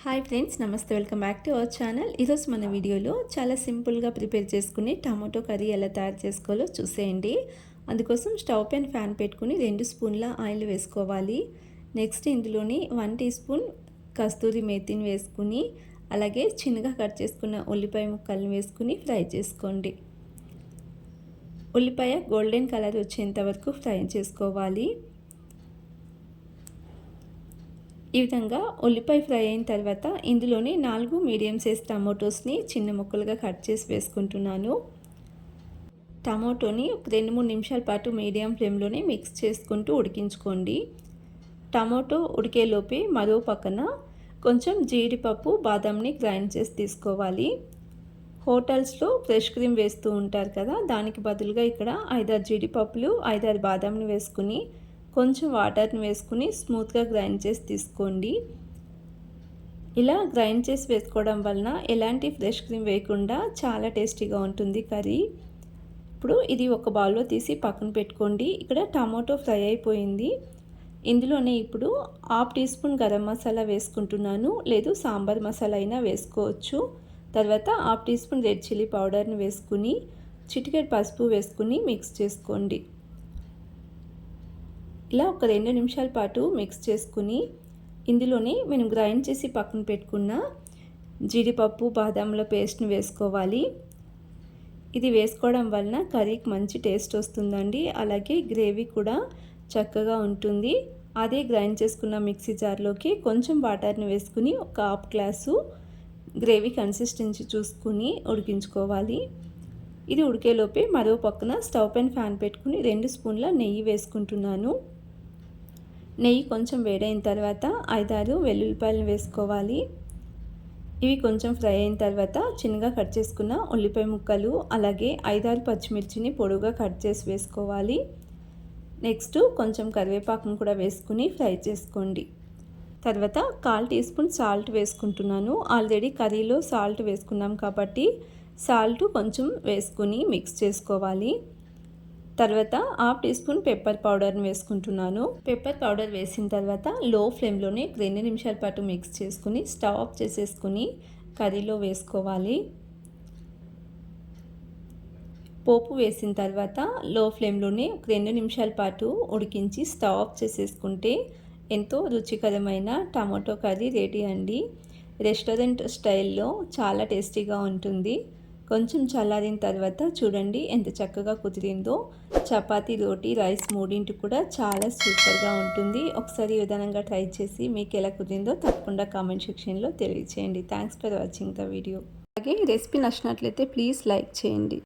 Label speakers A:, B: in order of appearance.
A: Hi friends, నమస్తే. Welcome back to our channel. ఈరోజు మన వీడియోలో చాలా సింపుల్గా ప్రిపేర్ చేసుకుని టమాటో కర్రీ ఎలా తయారు చేసుకోవాలో చూసేయండి. అందుకోసం స్టవ్ పైన ఫ్యాన్ పెట్టుకుని 2 స్పూన్ల ఆయిల్ వేసుకోవాలి. నెక్స్ట్ ఇందులోని 1 టీ స్పూన్ కస్తూరి మేతిని వేసుకుని, అలాగే చిన్నగా కట్ చేసుకున్న ఉల్లిపాయ ముక్కలను వేసుకుని ఫ్రై చేసుకోండి. ఉల్లిపాయ గోల్డెన్ కలర్ వచ్చేంత వరకు ఫ్రై చేసుకోవాలి. ఈ విధంగా ఉల్లిపాయ ఫ్రై అయిన తర్వాత ఇందులోని 4 మీడియం సైజ్ టమాటోస్ని చిన్న ముక్కలుగా కట్ చేసి వేసుకుంటున్నాను. టమాటోని ఒక 2-3 నిమిషాల పాటు మీడియం ఫ్లేమ్లోనే మిక్స్ చేసుకుంటూ ఉడికించుకోండి. టమాటో ఉడికేలోపే మరో పక్కన కొంచెం జీడిపప్పు, బాదంని గ్రైండ్ చేసి తీసుకోవాలి. హోటల్స్లో ఫ్రెష్ క్రీమ్ వేస్తూ ఉంటారు కదా, దానికి బదులుగా ఇక్కడ 5-6 జీడిపప్పులు, 5-6 బాదంని వేసుకుని కొంచెం వాటర్ని వేసుకుని స్మూత్గా గ్రైండ్ చేసి తీసుకోండి. ఇలా గ్రైండ్ చేసి వేసుకోవడం వలన ఎలాంటి ఫ్రెష్ క్రీమ్ వేయకుండా చాలా టేస్టీగా ఉంటుంది కర్రీ. ఇప్పుడు ఇది ఒక బౌల్లో తీసి పక్కన పెట్టుకోండి. ఇక్కడ టమాటో ఫ్రై అయిపోయింది. ఇందులోనే ఇప్పుడు 1/2 టీ స్పూన్ గరం మసాలా వేసుకుంటున్నాను, లేదు సాంబార్ మసాలా అయినా వేసుకోవచ్చు. తర్వాత 1/2 టీ స్పూన్ రెడ్ చిల్లీ పౌడర్ని వేసుకుని చిటికెడు పసుపు వేసుకుని మిక్స్ చేసుకోండి. ఇలా ఒక 2 నిమిషాల పాటు మిక్స్ చేసుకుని ఇందులోనే మనం గ్రైండ్ చేసి పక్కన పెట్టుకున్న జీడిపప్పు, బాదాంల పేస్ట్ని వేసుకోవాలి. ఇది వేసుకోవడం వలన కర్రీకి మంచి టేస్ట్ వస్తుందండి. అలాగే గ్రేవీ కూడా చక్కగా ఉంటుంది. అదే గ్రైండ్ చేసుకున్న మిక్సీ జార్లోకి కొంచెం వాటర్ని వేసుకుని ఒక 1/2 గ్లాసు గ్రేవీ కన్సిస్టెన్సీ చూసుకుని ఉడికించుకోవాలి. ఇది ఉడికేలోపే మరో పక్కన స్టవ్ పైన ఫ్యాన్ పెట్టుకుని 2 స్పూన్ల నెయ్యి వేసుకుంటున్నాను. నెయ్యి కొంచెం వేడైన తర్వాత 5-6 వెల్లుల్లిపాయలను వేసుకోవాలి. ఇవి కొంచెం ఫ్రై అయిన తర్వాత చిన్నగా కట్ చేసుకున్న ఉల్లిపాయ ముక్కలు, అలాగే 5-6 పచ్చిమిర్చిని పొడుగా కట్ చేసి వేసుకోవాలి. నెక్స్ట్ కొంచెం కరివేపాకును కూడా వేసుకుని ఫ్రై చేసుకోండి. తర్వాత 1/4 టీ స్పూన్ సాల్ట్ వేసుకుంటున్నాను. ఆల్రెడీ కర్రీలో సాల్ట్ వేసుకున్నాం కాబట్టి సాల్ట్ కొంచెం వేసుకుని మిక్స్ చేసుకోవాలి. తర్వాత 1/2 టీ స్పూన్ పెప్పర్ పౌడర్ని వేసుకుంటున్నాను. పెప్పర్ పౌడర్ వేసిన తర్వాత లో ఫ్లేమ్లోనే 2 నిమిషాల పాటు మిక్స్ చేసుకుని స్టవ్ ఆఫ్ చేసేసుకుని కర్రీలో వేసుకోవాలి. పోపు వేసిన తర్వాత లో ఫ్లేమ్లోనే 2 నిమిషాల పాటు ఉడికించి స్టవ్ ఆఫ్ చేసేసుకుంటే ఎంతో రుచికరమైన టమాటో కర్రీ రెడీ అండి. రెస్టారెంట్ స్టైల్లో చాలా టేస్టీగా ఉంటుంది. కొంచెం చల్లారిన తర్వాత చూడండి ఎంత చక్కగా కుదిరిందో. చపాతీ, రోటీ, రైస్ మూడింటి కూడా చాలా సూపర్గా ఉంటుంది. ఒకసారి ఈ విధానంగా ట్రై చేసి మీకు ఎలా కుదిరిందో తప్పకుండా కామెంట్ సెక్షన్లో తెలియచేయండి. Thanks for watching the video. అలాగే రెసిపీ నచ్చినట్లయితే ప్లీజ్ లైక్ చేయండి.